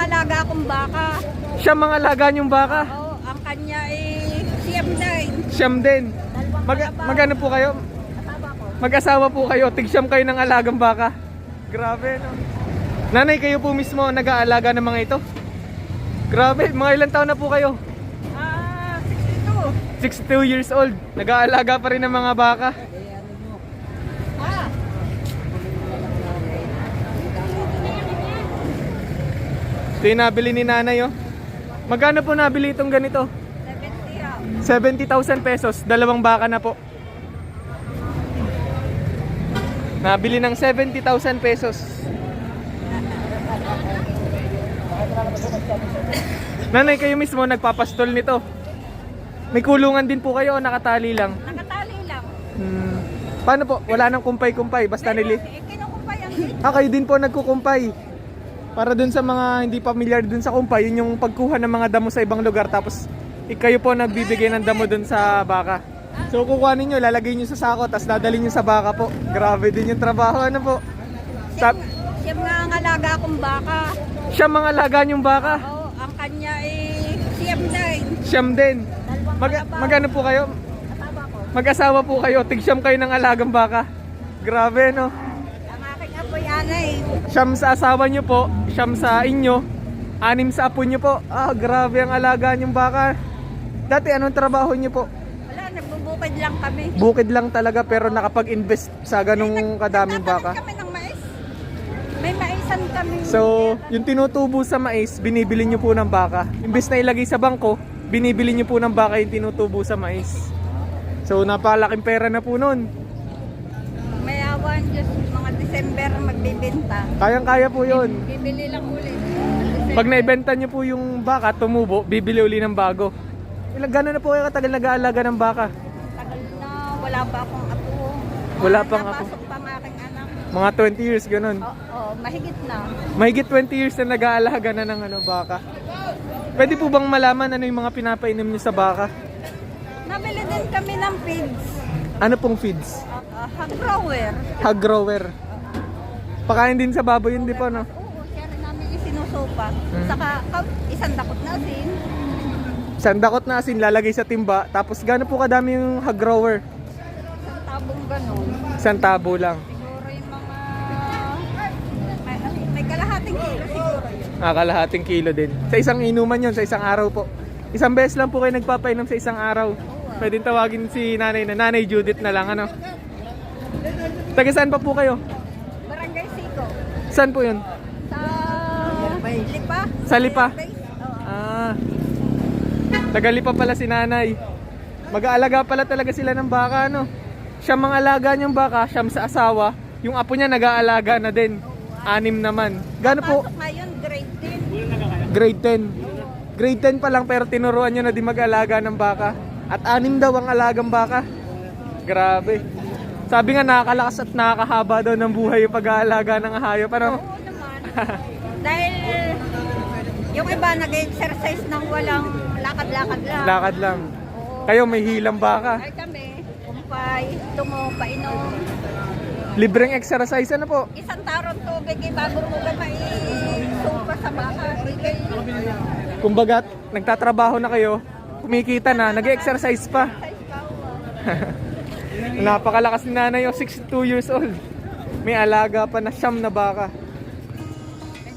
alaga akong baka. Siya mga alaga niyong baka? Oo, ang kanya siyam din. Siyam din. Magano po kayo? Asawa ko. Mag-asawa po kayo, tig-siyam kayo ng alagang baka. Grabe, no? Nanay, kayo po mismo nag-aalaga ng mga ito? Grabe, mga ilang taon na po kayo? 62 years old. Nag-aalaga pa rin ng mga baka. Ito yung nabili ni nanay, oh. Magkano po nabili itong ganito? 70,000 pesos. Dalawang baka na po. Nabili ng 70,000 pesos. Nanay, kayo mismo nagpapastol nito? May kulungan din po kayo o nakatali lang? Nakatali lang. Paano po? Wala nang kumpay-kumpay, basta nili. Kinukumpay ang dito. Kayo din po nagkukumpay. Para dun sa mga hindi familiar dun sa kumpay, yun yung pagkuha ng mga damo sa ibang lugar, tapos kayo po nagbibigay ng damo dun sa baka. So kukuha ninyo, lalagay nyo sa sako, tapos dadalhin nyo sa baka po. Grabe din yung trabaho, ano po? Siyam nga ang alaga akong baka. Siya mga alaga nyong baka? Oo, ang kanya siyam din. Siyam din. Magano po kayo? Asawa ko. Mag-asawa po kayo, tig-siyam kayo ng alagang baka. Grabe, no? Ang aking apoy anay. Siyam sa asawa nyo po, siyam sa inyo, 6 sa apo nyo po. Grabe ang alaga nyong baka. Dati anong trabaho nyo po? Wala, nagbubukid lang kami. Bukid lang talaga, pero nakapag-invest sa ganung kadaming baka. Kami ng mais. May maisan kami. So, yung tinutubo sa mais, binibili nyo po ng baka. Imbes na ilagay sa bangko, binibili nyo po ng baka yung tinutubo sa mais. So, napakalaking pera na po nun. May awan, Diyos, mga December magbibenta. Kayang-kaya po yun. Bibili lang ulit. Pag naibenta nyo po yung baka, tumubo, bibili uli ng bago. Gano'n na po kayo katagal nag-aalaga ng baka? Tagal na, wala pa akong apo. Wala pang apo. Napasok pa ang aking anak. Mga 20 years, gano'n. Oo, mahigit na. Mahigit 20 years na nag-aalaga na ng baka. Pwede po bang malaman ano yung mga pinapainom nyo sa baka? Nabili din kami ng feeds. Ano pong feeds? Hog grower. Hog grower. Pakain din sa baboy yun, di po, no? Oo, siya rin namin isinusupa. Saka isang dakot na asin. Sandakot na asin, lalagay sa timba. Tapos gano'n po kadami yung hog grower? Isang tabong ganun. Isang tabo lang. Siguro yung mga... May kalahating kilo siguro yun. Kalahating kilo din. Sa isang inuman yun, sa isang araw po. Isang beses lang po kayo nagpapainom sa isang araw. Pwede tawagin si nanay na Nanay Judith na lang, ano? Taga saan pa po kayo? Barangay Sico. Saan po yun? Sa Lipa. Sa Lipa? Oo. Taga-Lipa pala si nanay. Mag-aalaga pala talaga sila ng baka, no? Siya mga alaga niyang baka, siyam sa asawa. Yung apo niya nag-aalaga na din. 6 naman. Gano po? Pasok ngayon, grade 10. Grade 10. Grade 10 pa lang pero tinuruan niyo na din mag-alaga ng baka. At 6 daw ang alagang baka. Grabe. Sabi nga nakakalakas at nakakahaba daw ng buhay yung pag-aalaga ng hayop. Ano? Oo naman. Dahil yung iba nag-exercise ng walang lakad-lakad lang. Lakad lang. Oo. Kayo may hilang baka. Ay kami, kumpay, tungo, painom. Libreng exercise, ano po? Isang tarong tubig, bago mo ka maisupa sa baka. Kumbaga, nagtatrabaho na kayo, kumikita na, nag-exercise pa. Napakalakas ni nanay, 62 years old. May alaga pa na siyam na baka.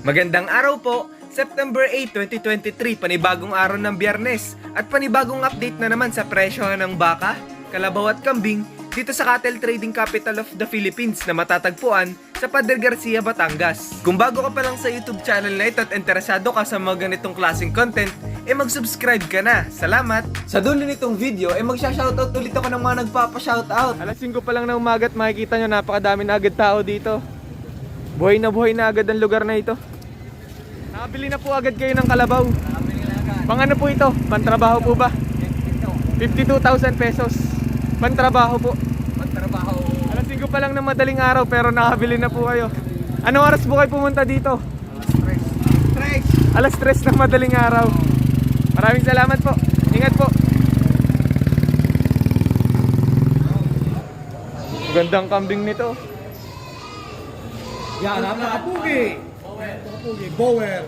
Magandang araw po! September 8, 2023, panibagong araw ng Biyernes at panibagong update na naman sa presyo ng baka, kalabaw at kambing dito sa Cattle Trading Capital of the Philippines na matatagpuan sa Padre Garcia, Batangas. Kung bago ka pa lang sa YouTube channel na ito at interesado ka sa mga ganitong klaseng content, mag-subscribe ka na. Salamat! Sa dulo nitong video, magsha-shoutout ulit ako ng mga nagpapa-shoutout. Alas 5 pa lang na umaga at makikita nyo napakadami na agad tao dito. Buhay na agad ang lugar na ito. Nakabili na po agad kayo ng kalabaw. Pang ano po ito? Pantrabaho po ba? 52,000 pesos. Pantrabaho po. Magtrabaho. Alas 5 pa lang ng madaling araw pero nakabili na po kayo. Anong oras po kayo pumunta dito? Alas 3 ng madaling araw. Maraming salamat po. Ingat po. Gandang kambing nito. Yan, napakapugi. Napakapugi. Bower.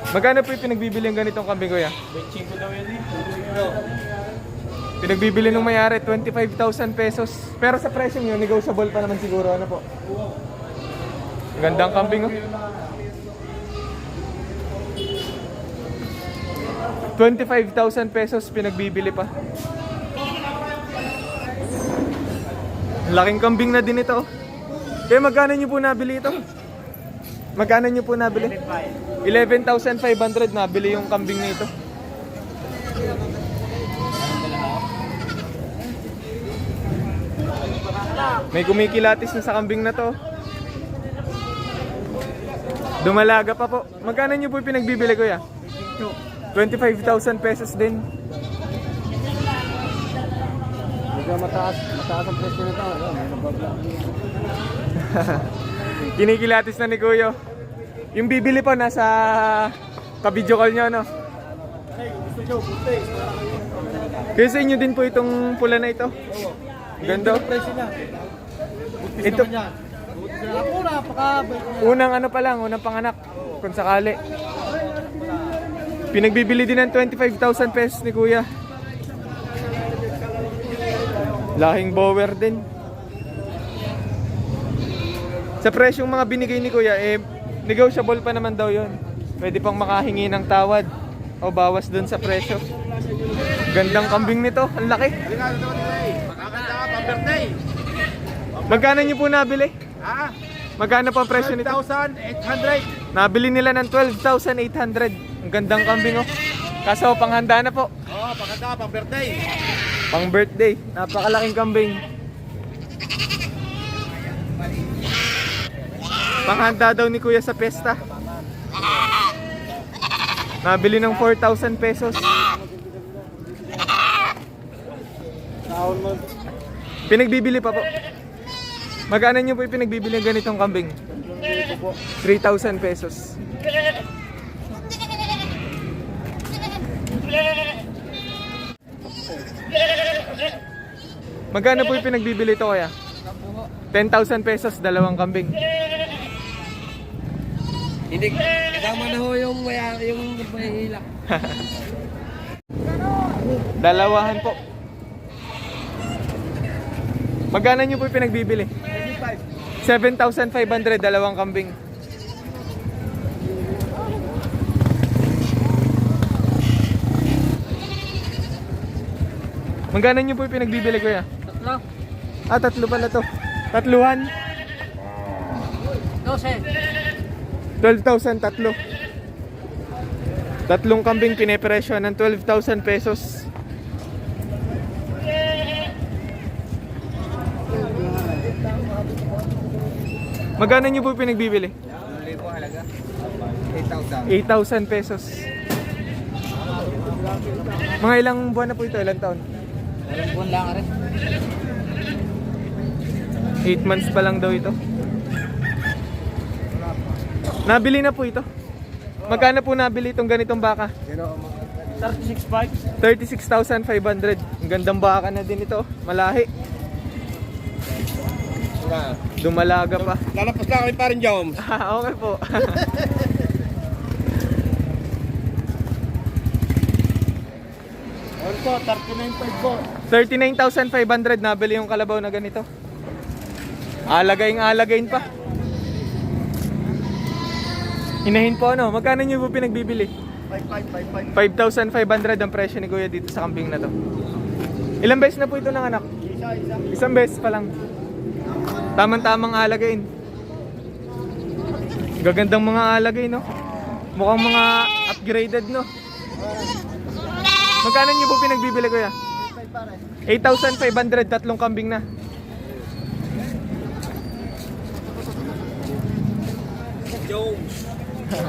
Magkano po yung pinagbibili ng ganitong kambing, kuya? 25 daw yan eh. Pinagbibili ng mayari, 25,000 pesos. Pero sa presyo nyo, negotiable pa naman siguro. Ano po? Gandang kambing, oh. 25,000 pesos pinagbibili pa. Laking kambing na din ito, oh. Kaya magkano nyo po nabili ito? Magkano nyo po nabili? 11,500 nabili yung kambing na ito. May kumikilatis na sa kambing na to. Dumalaga pa po. Magkano nyo po pinagbibili, kuya? 25,000 pesos din. Medyo mataas ang presyo nito. Kinikilatis na ni kuya. Yung bibili po nasa ka-video call nyo, no? Kaya sa inyo din po itong pula na ito. Ganda. Presyo na. Ito, Ako napaka-bait. unang ano pa lang, unang panganak. Kung sakali. Pinagbibili din ng 25,000 pesos ni kuya. Lahing bower din. Sa presyong mga binigay ni kuya, negotiable pa naman daw yon. Pwede pang makahingi ng tawad o bawas dun sa presyo. Gandang kambing nito, ang laki. Makakanta ka pa birthday. Magkano nyo po nabili? Ha? Magkano po ang presyo nito? 12,800. Nabili nila ng 12,800. Ang gandang kambing, oh. Kaso panghanda na po. Oo, pakanta ka pa birthday. Pang birthday. Napakalaking kambing. Panghanda daw ni kuya sa pesta. Nabili ng 4,000 pesos. Taon mo. Pinagbibili pa po. Magkano nyo po yung pinagbibili ng ganitong kambing? 3,000 pesos. Magkano po yung pinagbibili ito, kaya? 10,000 pesos, dalawang kambing. Hindi, kasama na ho yung mahihila. Dalawahan po. Magkano nyo po yung pinagbibili? 7,500, dalawang kambing. Magkano nyo po yung pinagbibili, kuya? Tatlo. Ah, tatlo pala to. Tatluhan? 12. 12,000 tatlo. Tatlong kambing pinepresyo ng 12,000 pesos. Magkano nyo po pinagbibili? 8,000 pesos. Mga ilang buwan na po ito? Ilang taon? Walang buwan lang rin. 8 months pa lang daw ito. Nabili na po ito. Magkano po nabili itong ganitong baka? 36.5. 36,500. Ang gandang baka na din ito. Malahi. Dumalaga pa. Lalapas lang kami pa rin, Joms. Okay po. Ano po, 39.5 po. 39,500 nabili yung kalabaw na ganito. Alagayin pa. Inahin po ano, magkano nyo po pinagbibili? 5,500 ang presyo ni kuya dito sa kambing na to. Ilang beses na po ito ng anak? Isang beses pa lang. Tamang-tamang alagayin. Gagandang mga alagay, no? Mukhang mga upgraded, no? Magkano nyo po pinagbibili, kuya? 8,500, tatlong kambing na.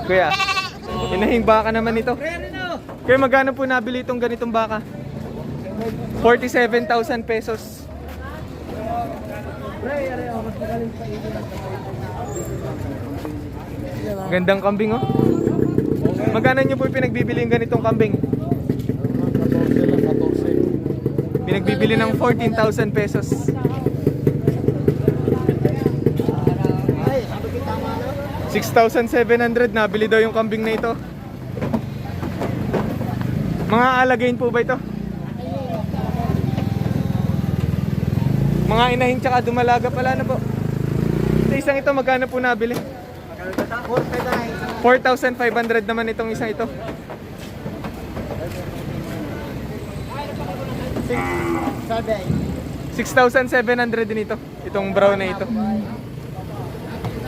Kuya, inahing baka naman ito. Kaya magkano po nabili itong ganitong baka? 47,000 pesos. Gandang kambing, oh. Magkano nyo po pinagbibili yung ganitong kambing? Pinagbibili ng 14,000 pesos. 6,700 nabili daw yung kambing na ito. Mga alagain po ba ito? Mga inahin tsaka dumalaga pala na po. Sa isang ito magkano po nabili? 4,500 naman itong isang ito. 6,700 din ito. Itong brown na ito.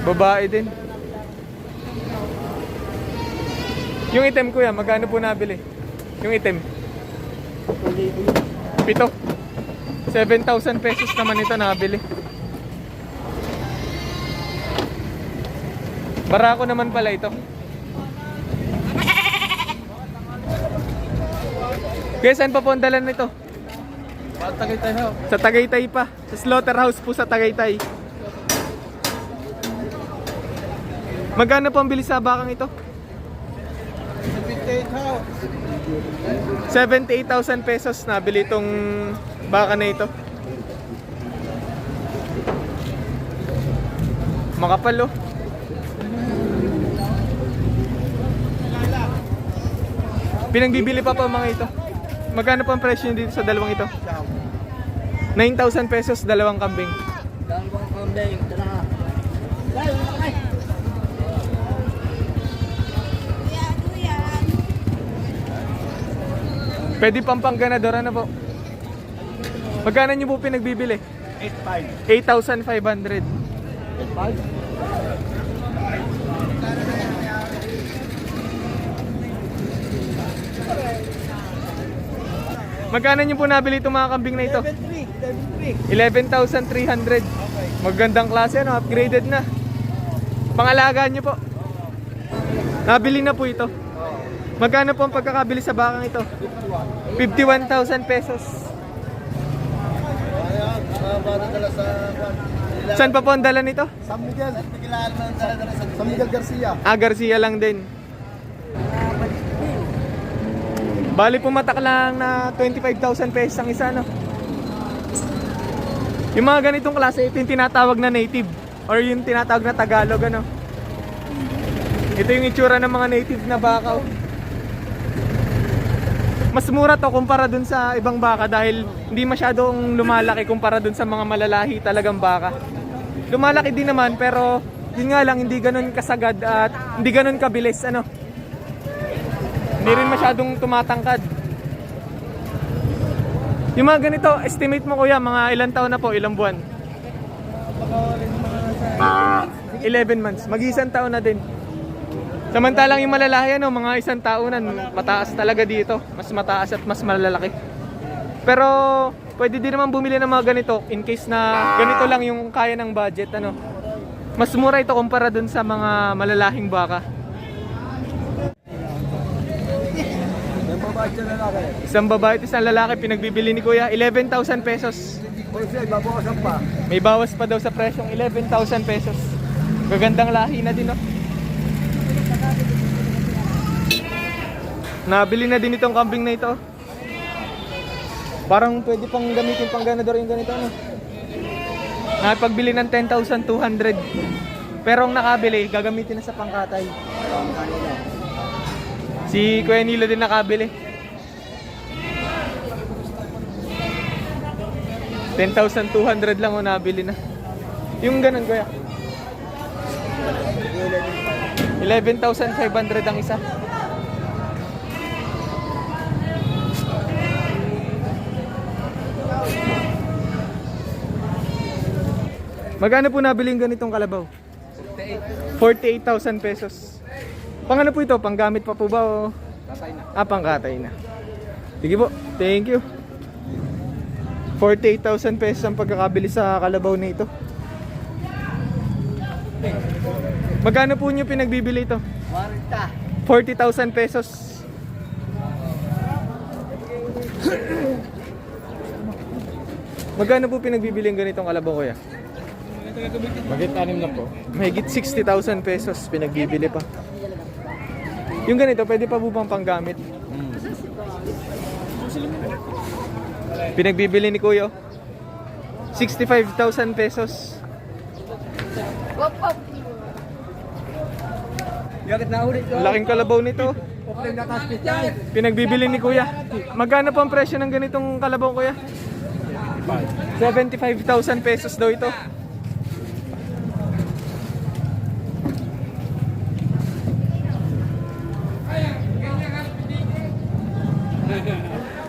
Babae din. Yung item kuya, magkano po nabili? Yung item? 7 7,000 pesos naman ito nabili. Barako naman pala ito. Kaya saan pa po ang dalan nito? Tagaytay na. Sa Tagaytay pa. Sa slaughterhouse po sa Tagaytay. Magkano po ang bili sa bakang ito? 78,000 pesos nabili itong baka na ito. Makapal oh. Pinagbibili pa po mga ito. Magkano po ang presyo dito sa dalawang ito? 9,000 pesos dalawang kambing. Dalawang kambing, dalawa. Pwede pang pangganador na po. Magkano nyo po pinagbibili? 8,500. Magkano nyo po nabili itong mga kambing na ito? 11,300. Magandang klase, no? Upgraded na. Pangalagaan nyo po. Nabili na po ito. Magkano po ang pagkakabili sa bakang ito? 51,000 pesos. Saan pa po ang dala nito? San Miguel. San Miguel Garcia. Ah, Garcia lang din. Bali pumatak lang na 25,000 pesos ang isa, no? Yung mga ganitong klase, ito yung tinatawag na native or yung tinatawag na Tagalog, ano? Ito yung itsura ng mga native na baka. Mas mura to kumpara dun sa ibang baka dahil hindi masyadong lumalaki kumpara dun sa mga malalahi talagang baka. Lumalaki din naman pero yun nga lang hindi ganun kasagad at hindi ganun kabilis, ano. Hindi rin masyadong tumatangkad. Yung mga ganito, estimate mo kuya, mga ilang taon na po, ilang buwan? 11 months, mag-isang taon na din. Samantalang yung malalahi, ano, mga isang taonan, mataas talaga dito. Mas mataas at mas malalaki. Pero pwede din naman bumili ng mga ganito in case na ganito lang yung kaya ng budget, ano. Mas mura ito kumpara dun sa mga malalahing baka. Isang babae at isang lalaki pinagbibili ni kuya, 11,000 pesos. May bawas pa daw sa presyong 11,000 pesos. Gagandang lahi na din, no? Nabili na din itong kambing na ito. Parang pwede pang gamitin pang ganador yung ganito, no? Napagbili ng 10,200. Pero ang nakabili, gagamitin na sa pangkatay. Si Kuya Nilo din nakabili. 10,200 lang o nabili na. Yung ganun kuya. 11,500 ang isa. Magkano po nabili yung ganitong kalabaw? 48,000 pesos. Pang ano po ito? Panggamit pa po ba o? Ah, pangkatay na. Sige po, thank you. 48,000 pesos ang pagkakabili sa kalabaw na ito. Magkano po nyo pinagbibili ito? 40,000 pesos. Magkano po pinagbibili ang ganitong kalabaw kuya? Magit 6 na po. Mahigit 60,000 pesos pinagbibili pa. Yung ganito, pwede pa po bang panggamit? Pinagbibili ni Kuya 65,000 pesos. Yakit na ulit ko. Laking kalabaw nito. Open na taspit yan. Pinagbibili ni Kuya. Magkano po ang presyo ng ganitong kalabaw, Kuya? 75,000 pesos daw ito.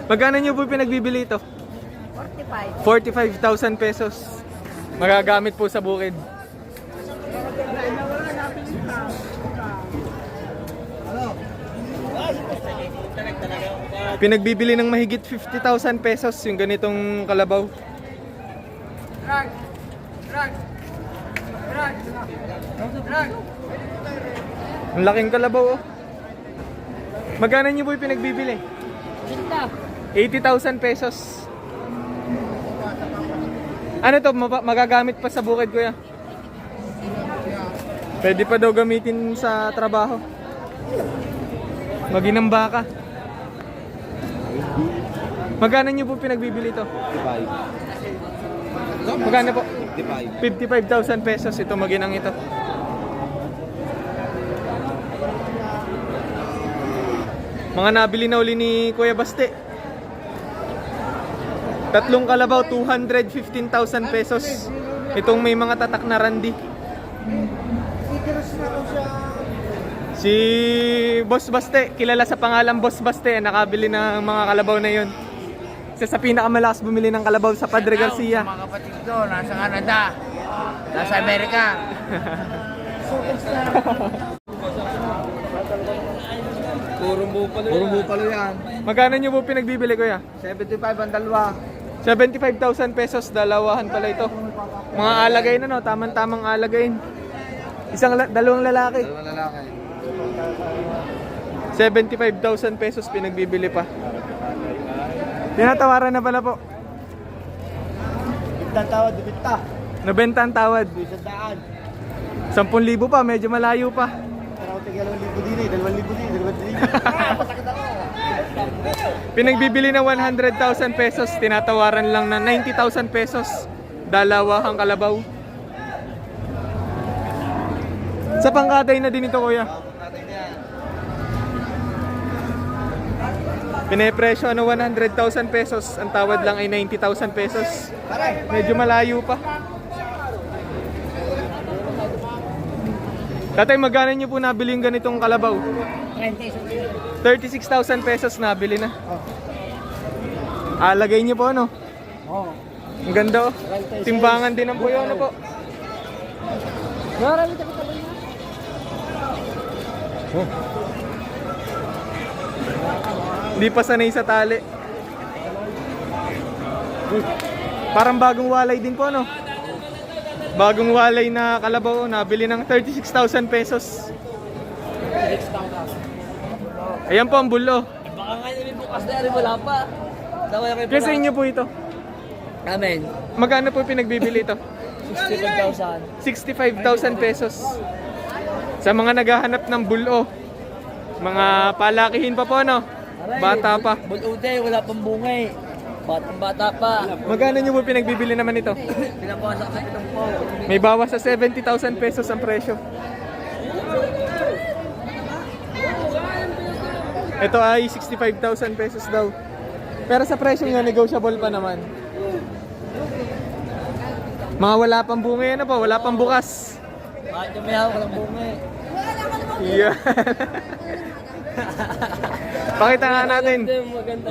Magkano nyo po pinagbibili ito? 45. 45,000 pesos. Magagamit po sa bukid. Pinagbibili ng mahigit 50,000 pesos yung ganitong kalabaw. Ang laking kalabaw oh. Magkano nyo po yung pinagbibili? 80,000 pesos. Ano to? Magagamit pa sa bukid, Kuya? Pwede pa daw gamitin sa trabaho. Maginang baka. Magkano nyo po pinagbibili to? 55. Magkano po? 55. 55,000 pesos ito maginang ito. Mga nabili na uli ni Kuya Baste. Tatlong kalabaw, 215,000 pesos. Itong may mga tatak na randi. Si Boss Baste, kilala sa pangalan Boss Baste, nakabili ng mga kalabaw na yun. Isa sa pinakamalakas bumili ng kalabaw sa Padre Garcia. Mga kapatid ko, nasa Canada, nasa Amerika. Puro bupalo yan. Magkano nyo po pinagbibili, Kuya? 75 ang dalawa. 75,000 pesos, dalawahan pala ito. Mga alagay na no, tamang-tamang alagayin. Dalawang lalaki. Dalawang lalaki. 75,000 pesos pinagbibili pa. Tinatawaran na pala po. Ibang tawad, ibita. Nabenta ang tawad. Isang daan. 10,000 pa, medyo malayo pa. Pero tigil 2,000 din eh, 2,000 din, 2,000 din. Pasakit ako. Pinagbibili na 100,000 pesos, tinatawaran lang na 90,000 pesos. Dalawahang kalabaw. Sa pangkaday na din ito, Kuya. Pinepresyo ano 100,000 pesos, ang tawad lang ay 90,000 pesos. Medyo malayo pa. Tatay, magkano nyo po nabili yung ganitong kalabaw? 36,000 pesos nabili na. Alagay nyo po ano? Oo. Ang ganda oh. Timbangan din ang puyo ano po. Hindi pa sanay sa tali. Parang bagong walay din po ano. Bagong walay na kalabaw nabili ng 36,000 pesos. Ayan po ang bulo. Baka nga namin bukas na rin, wala pa. Kasi inyo po ito. Amen. Magkano po pinagbibili ito? 65,000. 65,000 pesos. Sa mga naghahanap ng bulo. Mga palakihin pa po no. Bata pa. Bulude, wala pang bungay. Batang-bata pa. Magkano nyo po pinagbibili naman ito? Pinapasak sa pitong po. May bawas sa 70,000 pesos ang presyo. Ito ay 65,000 pesos daw. Pero sa presyo nga negotiable pa naman. Mga wala pang bunga yan na po, wala pang bukas. Bakit yung may hawak ng bungay? Yeah. Pakita nga natin. Maganda.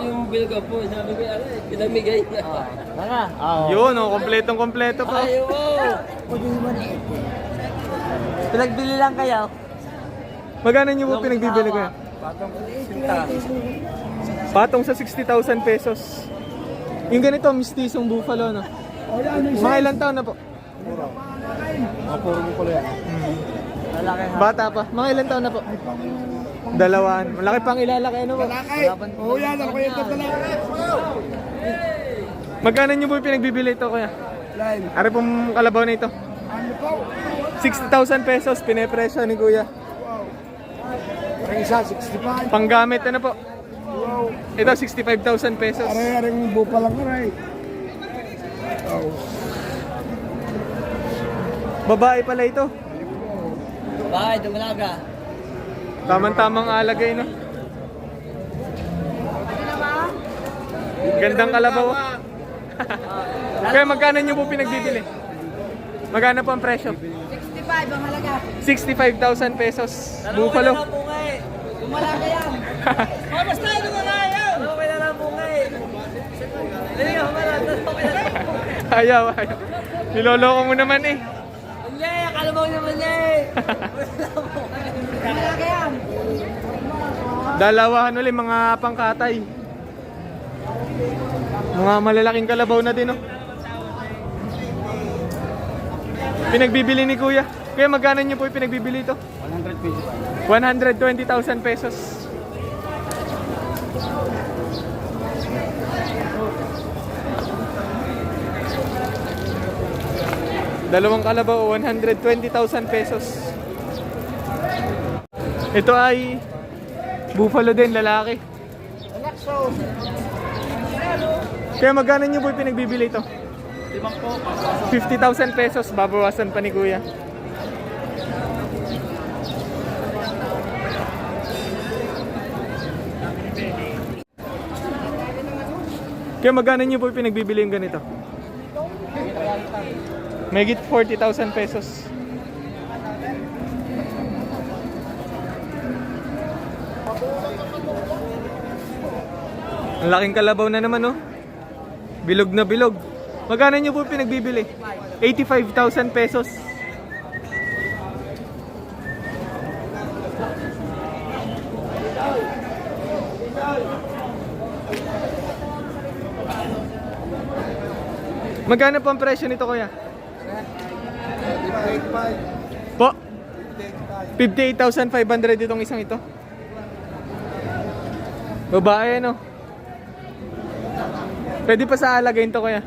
Yung bill ko po, sabi ko, pinamigay na. Tanga. Yun, oh, kompletong-kompleto pa. Ayaw mo. Pinagbili lang kayo. Magkano nyo po pinagbibili ko yan? Patong sa 60,000 pesos. Yung ganito, mistisong buffalo, no? Mga ilang taon na po? Puro bupalo yan. Lalaki ha. Bata pa. Mga ilang taon na po? Dalawaan. Malaki pang ilalaki, ano po? Oo yan, ako yung tatalaki. Magkano nyo po pinagbibili ito, kuya? Lime. Ari pong kalabaw na ito. Ano po? 60,000 pesos, pinepresyo ni kuya. Ang isa, 65. Panggamit, ano po? Wow. Ito, 65,000 pesos. Aray-aring bupalang aray. Oh. Babae pala ito. Bakit? Dumalaga. Tamang-tamang alagay, no? Gandang kalabaw. Kaya magkano nyo po pinagbibili? Magkano po ang presyo? 65 ang halaga. 65,000 pesos. Buffalo. Dumalaga yan. Oh, basta dumalaga yan. Okay na lang po ngayon. Hindi ka mamalata. Ayaw. Niloloko mo naman eh. Hindi, kalabaw naman niya eh. Halaga yan. Dalawahan ulit mga pangkatay. Mga malalaking kalabaw na din, oh. Pinagbibili ni Kuya. Kaya magkano nyo po yung pinagbibili ito? 120,000 pesos. Dalawang kalabaw, 120,000 pesos. Ito ay buffalo din, lalaki. Kaya magkano nyo po yung pinagbibili ito? 50,000 pesos, babawasan pa ni Kuya. Kaya magkano nyo po yung pinagbibili yung ganito? Mahigit 40,000 pesos. Ang laking kalabaw na naman, oh. Bilog na bilog. Magkano nyo po pinagbibili? 85,000 pesos. Magkano po ang presyo nito, Kuya? Po? 58,500 itong isang ito. Babae, no? Pwede pa sa alagayin to, Kuya.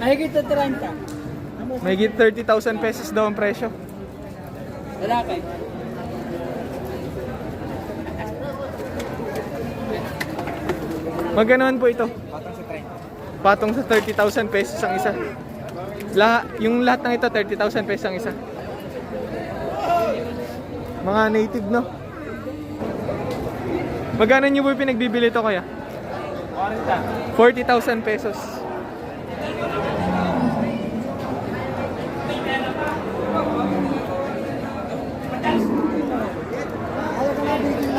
Mahigit na 30. Mahigit 30,000 pesos daw ang presyo. Lalaki. Magkanoon po ito? Patong sa 30,000 pesos ang isa. Yung lahat ng ito, 30,000 pesos ang isa. Mga native, no? Magkano nyo po pinagbibili ito, Kuya? 40,000 pesos.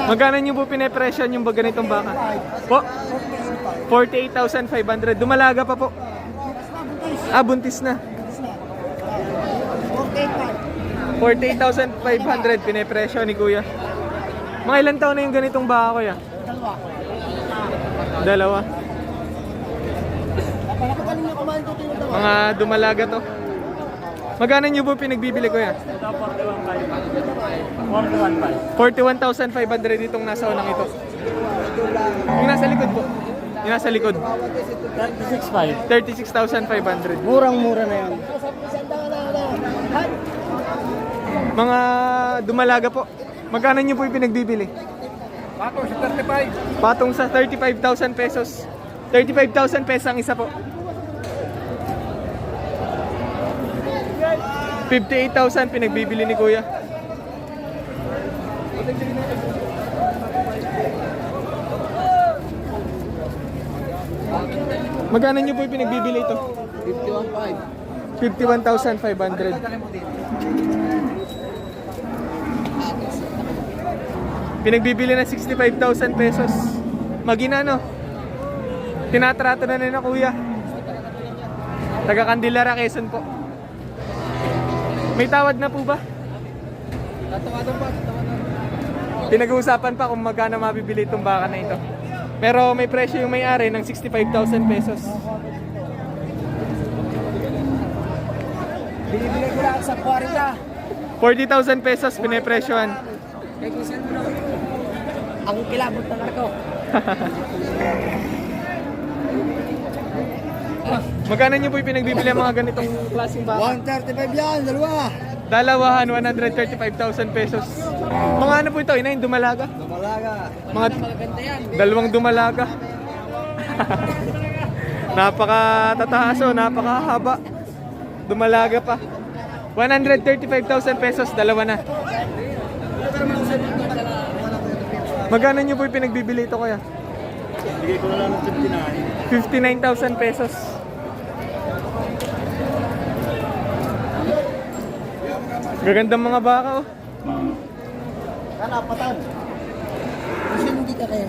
Magkano nyo po pinapresyon yung ganitong baka? Po? 48,500. Dumalaga pa po. Ah, buntis na. 48,500 pinapresyo ni Kuya. Mga ilang taon na yung ganitong baka, Kuya? Dalawa. Mga dumalaga to. Magkano nyo po pinagbibili, Kuya? 41,500 itong nasa unang ito. Yung nasa likod po. Yung nasa likod. 36,500. Murang-mura na yan. Mga dumalaga po. Magkano nyo po yung pinagbibili? Patong sa 35. Patong sa 35,000 pesos. 35,000 pesos ang isa po. 58,000 pinagbibili ni Kuya. Magkano nyo po yung pinagbibili ito? 51,500. Pinagbibili na 65,000 pesos. Magina, no? Tinatrato na na Kuya. Taga Candilara, Quezon po. May tawad na po ba? Tatawadan pa. Pinag-uusapan pa kung magkano mabibili itong baka na ito. Pero may presyo yung may-ari ng 65,000 pesos. Binibigay ko lang sa 40. 40,000 pesos pinipresyohan. Kaya kung saan mo na ang kilabot ng ako. Magkano nyo po yung pinagbibili ang mga ganitong klaseng baka? 135 yan, dalawa. Dalawahan, 135,000 pesos. Mga ano po ito? Inayin, dumalaga? Dumalaga. Mga Maganda yan. dalawang dumalaga. Napaka-tataas, oh, napakahaba. Dumalaga pa. 135,000 pesos, dalawa na. Magkano nyo po yung pinagbibili ito, kuya? Bigay ko na lang ng 59,000 pesos. Gagandang mga baka, oh. Kanapatan. Kasi hindi ka kaya.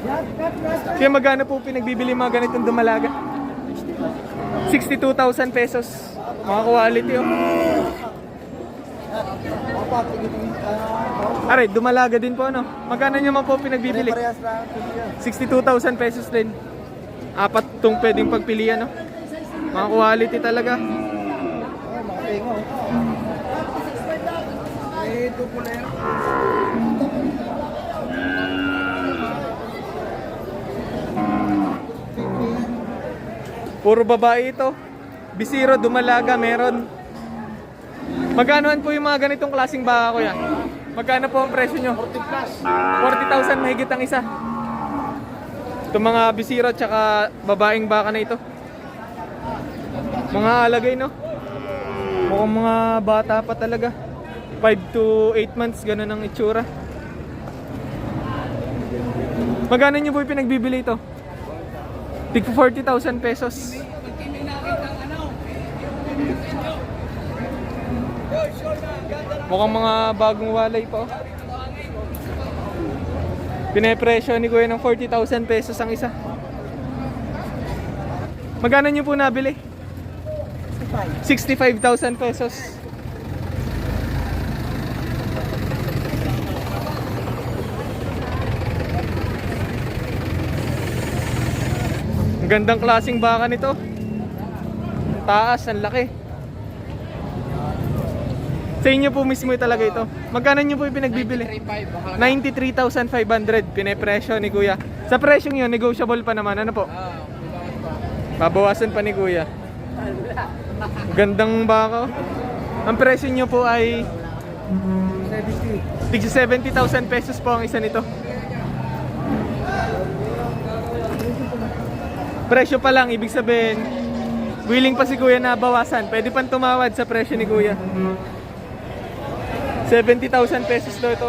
Kaya magkano po pinagbibili mga ganitong dumalaga? 62,000 pesos. Mga quality, oh. Aray, dumalaga din po, ano? Magkano nyo man po pinagbibili? Parehas lang. 62,000 pesos din. Apat tong pwedeng pagpilian, no? Mga quality talaga. Mga pengo. Ito po na. Puro babae ito. Bisiro, dumalaga, meron. Magkanoan po yung mga ganitong klaseng baka, kuya? Magkano po ang presyo nyo? 40,000 mahigit ang isa. Ito mga bisiro at saka babaeng baka na ito. Mga alagay, no? Mukhang mga bata pa talaga. 5 to 8 months, ganun ang itsura. Magkano nyo po yung pinagbibili ito? Tig 40,000 pesos. Mukhang mga bagong walay pa, oh. Pinepresyo ni kuya ng 40,000 pesos ang isa. Magkano nyo po nabili? 65,000 pesos. Ang gandang klaseng baka nito. Taas, ang laki. Sa inyo po mismo talaga ito. Magkano nyo po yung pinagbibili? 93,500 pinepresyo ni kuya. Sa presyong yun, negotiable pa naman. Ano po? Babawasan pa ni kuya. Gandang baka. Ang presyo nyo po ay 70,000 pesos po ang isa nito. Presyo pa lang, ibig sabihin willing pa si kuya na bawasan. Pwede pang tumawad sa presyo ni kuya. 70,000 pesos daw ito.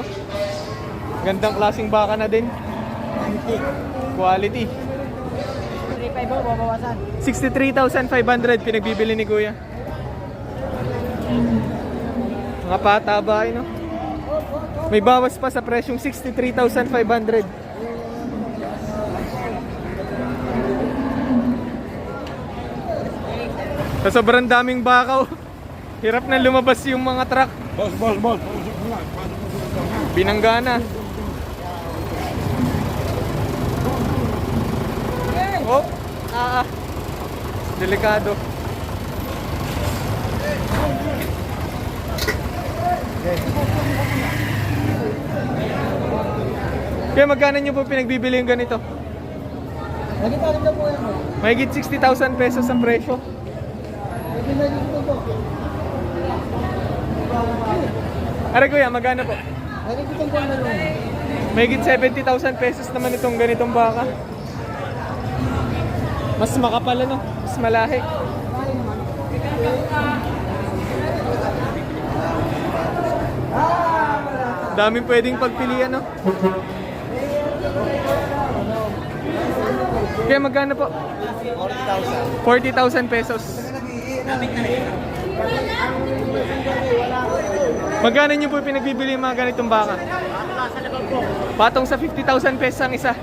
Gandang klaseng baka na din. Quality. 63,500 pinagbibili ni kuya. Mga pataba, no? May bawas pa sa presyong 63,500. Sa sobrang daming baka, oh. Hirap na lumabas yung mga truck. Boss. Binanggana. Oh, delikado. Kaya magkano nyo po pinagbibili yung ganito? Nagitalim na po yan mo. Mahigit 60,000 pesos ang presyo. Aray kuya, magkano po? Nagitalim po na yun. Mahigit 70,000 pesos naman itong ganitong baka. Mas makapal, no? Mas malahi. Daming pwedeng pagpilian, no? Kaya magkano po? 40,000 pesos. Magkano nyo po pinagbibili yung mga ganitong baka? Patong sa 50,000 pesos ang isa.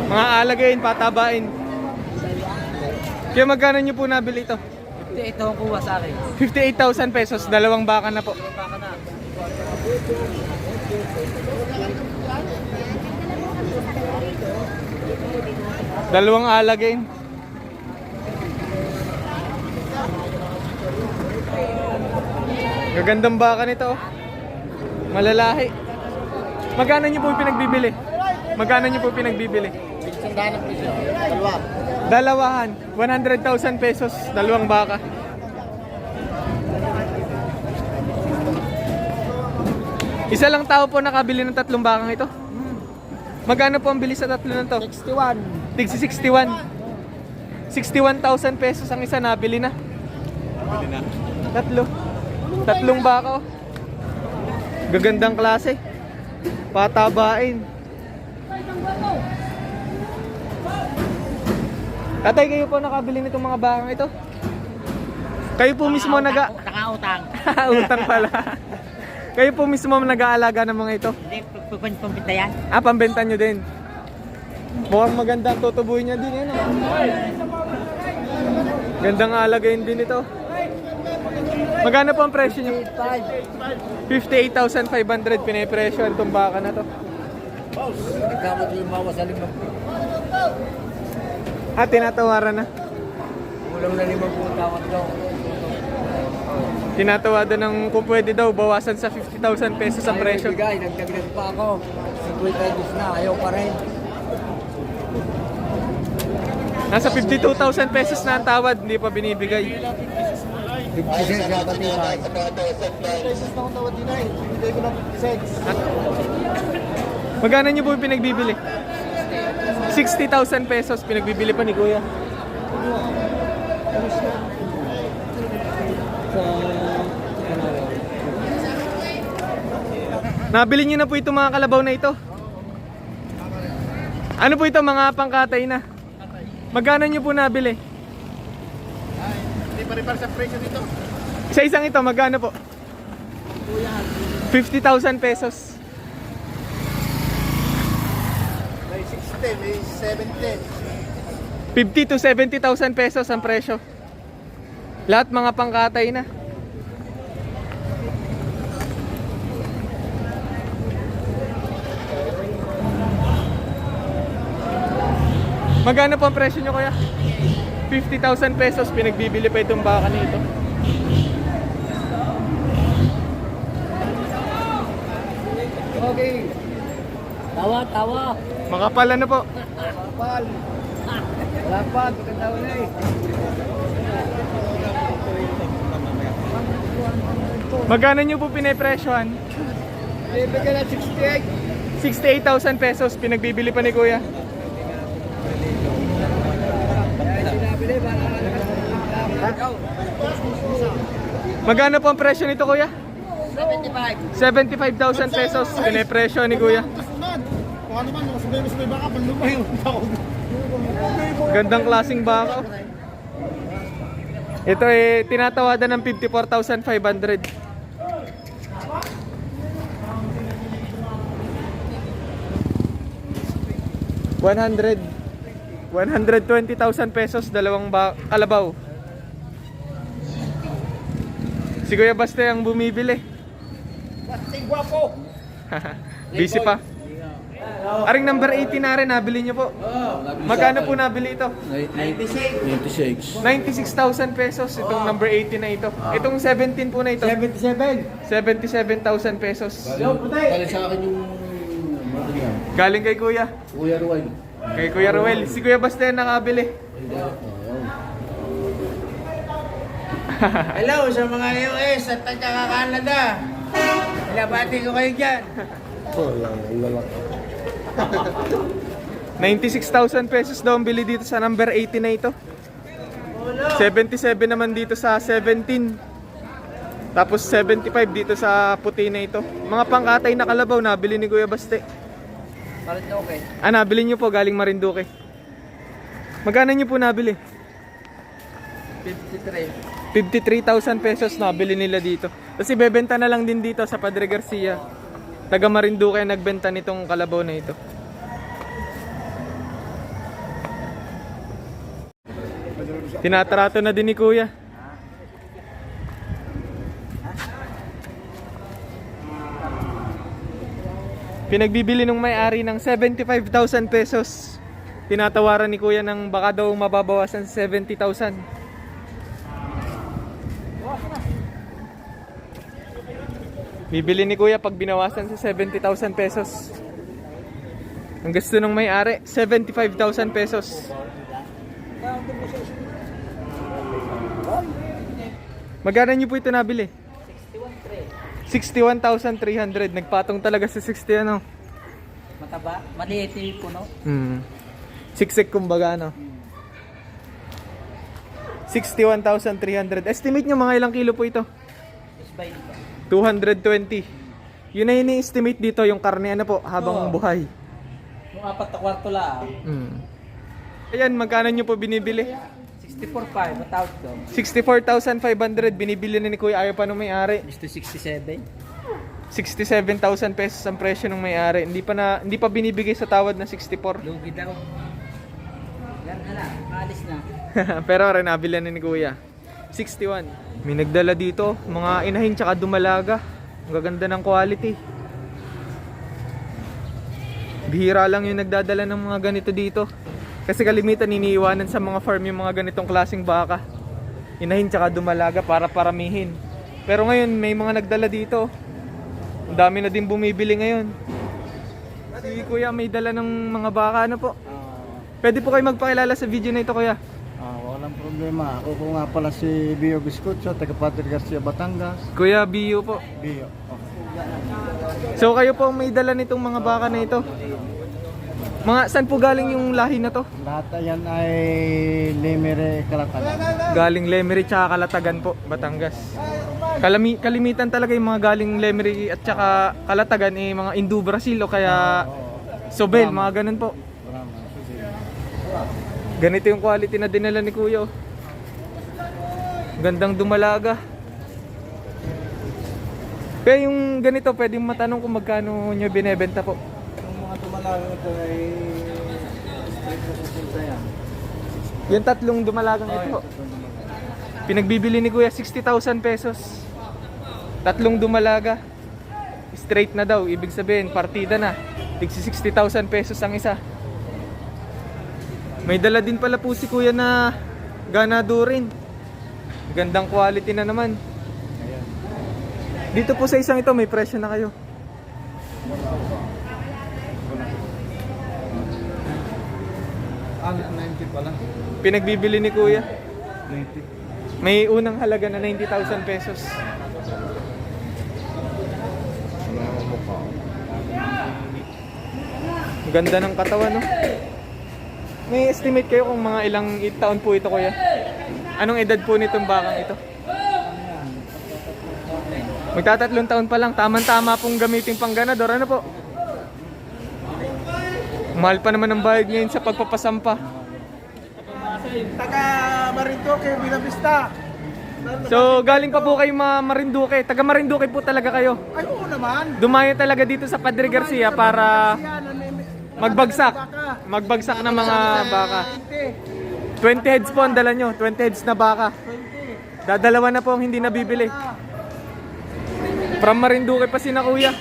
Mga alagayin, patabain. Kaya magkano nyo po nabili ito? Ito ang kuha sa akin. 58,000 pesos, dalawang baka na po. Baka na. Dalawang alagayin. Gagandang baka nito, oh. Malalahi. Magkano nyo po pinagbibili? Magkano nyo po pinagbibili? Sandaan ang presyo. Dalawa. Dalawahan, 100,000 pesos, dalawang baka. Isa lang tao po nakabili ng tatlong bakang ito. Magkano po ang bili sa tatlo na to? 61. Tigsi 61. 61,000 pesos ang isa, nabili na. Tatlo. Tatlong baka, oh. Gagandang klase. Patabain. Tatay, kayo po nakabili nitong mga bakang ito? Kayo po mismo Nakautang. Utang pala. Kayo po mismo nag-aalaga ng mga ito? Hindi, pupunta yan. Ah, pambenta nyo din. Mukhang maganda ang tutubuhin niya din, eh, no? Gandang alagayin din ito. Magkano po ang presyo nyo? 58,500 pinipresyo itong baka na to. Nagkamot yung mawa sa 5. Ah, tinatawaran na. Kulang na 5 tawad daw. Tinatawadan ng kung pwede daw, bawasan sa 50,000 pesos ang presyo. Bigay, nagdagdag pa ako. 50 pesos na, ayaw pa rin. Nasa 52,000 pesos na ang tawad, hindi pa binibigay. 56 yung patibay. 50 pesos na akong tawad din ay. Bigay ko ng 56. Magkano nyo po yung pinagbibili? 60,000 pesos pinagbibili pa ni Kuya. Nabili nyo na po itong mga kalabaw na ito. Ano po ito, mga pangkatay na? Magkano nyo po nabili? Hindi pa rin para sa presyo dito. Sa isang ito, magkano po? 50,000 pesos. May 60, may 70. 50 to 70,000 pesos ang presyo. Lahat mga pangkatay na. Magkano po ang presyo nyo, kuya? 50,000 pesos pinagbibili pa itong baka nito. Okay. Tawa. Makapal na po. Kapal. Wala pa, tutanda na eh. Magkano nyo po pinipresyohan? Bibigyan na 68. 68,000 pesos pinagbibili pa ni kuya. Magkano po ang presyo nito, kuya? 75,000 pesos pinipresyo ni kuya. Kung ano man, masubay baka, panlumay yung tao. Gandang klaseng baka. Ito eh, tinatawadan ng 54,500. $120,000 pesos, dalawang kalabaw. Si Kuya Baste ang bumibili. Basting guwapo. Busy pa. Aring number 80 na rin, nabili niyo po. Magkano po nabili ito? 96. 96,000 pesos itong number 80 na ito. Itong 17 po na ito. 77. 77,000 pesos. Galing sa akin yung Galing kay Kuya. Kuya Ruel. Kay Kuya Ruel. Si Kuya Baste nakabili. Hello sa mga US at taga-Canada. Ilabati ko kayo dyan. 96,000 pesos daw ang bili dito sa number 80 na ito. 77 naman dito sa 17. Tapos 75 dito sa puti na ito. Mga pangkatay na kalabaw nabili ni Kuya Baste. Marinduque. Ah, nabili nyo po galing Marinduque. Magkano nyo po nabili? 53. 53,000 pesos nabili nila dito. Tapos ibebenta na lang din dito sa Padre Garcia. Taga Marinduque nagbenta nitong kalabaw na ito. Tinatrato na din ni Kuya. Pinagbibili ng may-ari ng 75,000 pesos. Tinatawaran ni Kuya ng baka daw mababawasan sa 70,000. Bibili ni Kuya pag binawasan sa 70,000 pesos. Ang gusto ng may-ari, 75,000 pesos. Magkano niyo po ito nabili? 61,300. Nagpatong talaga sa 60 ano. Mataba, maliit yung puno. Siksik kumbaga ano. 61,300. Estimate nyo mga ilang kilo po ito? 220. Yun na ini-estimate dito yung karne ano po habang buhay. Yung 4 na kwarto lang. Ayan, magkano nyo po binibili? 64.5, matawag ko. 64,500 binibili na ni Kuya, ayaw pa nung may-ari. Gusto 67. 67,000 pesos ang presyo ng may-ari. Hindi pa binibigay sa tawad na 64. Lugi daw. Yan na lang, alis na. Pero rin nabili na ni Kuya. 61. May nagdala dito, mga inahin tsaka dumalaga. Ang gaganda ng quality. Bihira lang yung nagdadala ng mga ganito dito. Kasi kalimitan iniiwanan sa mga farm yung mga ganitong klaseng baka. Inahin tsaka dumalaga para paramihin. Pero ngayon may mga nagdala dito. Ang dami na din bumibili ngayon. Si Kuya may dala ng mga baka ano po. Pwede po kayo magpakilala sa video na ito, Kuya. Walang problema. Ako po nga pala si Bio Biscucho, taga Padre Garcia, Batangas. Kuya Bio po. Bio. So kayo po ang may dala nitong mga baka na ito. Mga saan po galing yung lahi na to? Lahat yan ay Lemere Kalatagan. Galing Lemery tsaka Kalatagan po, Batangas. Kalimitan talaga yung mga galing Lemery at tsaka Kalatagan mga Indo Brazil o kaya Sobel, mga ganun po. Ganito yung quality na dinala ni Kuya. Gandang dumalaga. Kaya yung ganito, pwedeng matanong kung magkano nyo binebenta po. Yung mga dumalagang ito ay straight na susunta yan. Yung tatlong dumalagang ito. Pinagbibili ni Kuya 60,000 pesos. Tatlong dumalaga. Straight na daw, ibig sabihin partida na. Tigsi 60,000 pesos ang isa. May dala din pala po si Kuya na ganado rin. Gandang quality na naman. Dito po sa isang ito may presyo na kayo. Ang 90 pala. Pinagbibili ni Kuya. 90. May unang halaga na 90,000 pesos. Ganda ng katawan, no? May estimate kayo kung mga ilang taon po ito, Kuya? Anong edad po nitong bakang ito? Magtatatlong taon pa lang. Tama-tama pong gamitin pang ganador. Ano po? Mahal pa naman ang bayad ngayon sa pagpapasampa. Taga Marinduque, Binavista. So, galing pa po kayo Marinduque. Taga Marinduque po talaga kayo. Ay, oo naman. Dumayo talaga dito sa Padre Garcia para magbagsak. Magbagsak ng mga baka. 20 heads po ang dala nyo. 20 heads na baka. Dadalawa na po ang hindi nabibili. From Marinduque pa sina Kuya.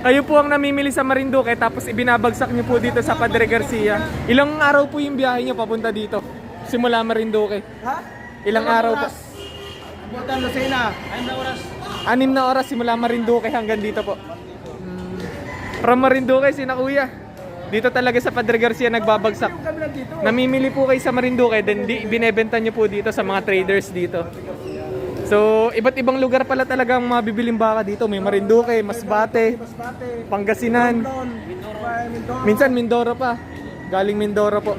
Kayo po ang namimili sa Marinduque tapos ibinabagsak nyo po dito sa Padre Garcia. Ilang araw po yung biyahe nyo papunta dito? Simula Marinduque. Ha? Ilang araw po? Buta Lucena. 6 na oras simula Marinduque hanggang dito po. From Marinduque sina Kuya. Dito talaga sa Padre Garcia nagbabagsak. Namimili po kayo sa Marinduque then binebenta nyo po dito sa mga traders dito. So, iba't ibang lugar pala talaga ang mabibiling baka dito. May Marinduque, Masbate, Pangasinan. Minsan Mindoro pa. Galing Mindoro po.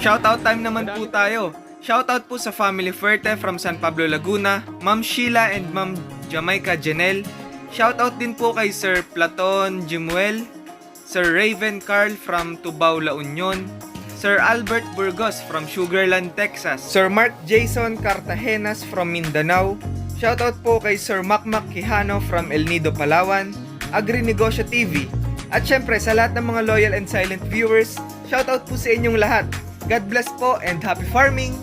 Shoutout time naman po tayo. Shoutout po sa Family Fuerte from San Pablo, Laguna, Ma'am Sheila and Ma'am Jamaica Janelle. Shoutout din po kay Sir Platon Jimuel, Sir Raven Carl from Tubao, La Union, Sir Albert Burgos from Sugarland, Texas, Sir Mark Jason Cartagenas from Mindanao. Shoutout po kay Sir Makmak Quijano from El Nido, Palawan, Agri Negosyo TV. At syempre sa lahat ng mga loyal and silent viewers, shoutout po sa inyong lahat. God bless po and happy farming!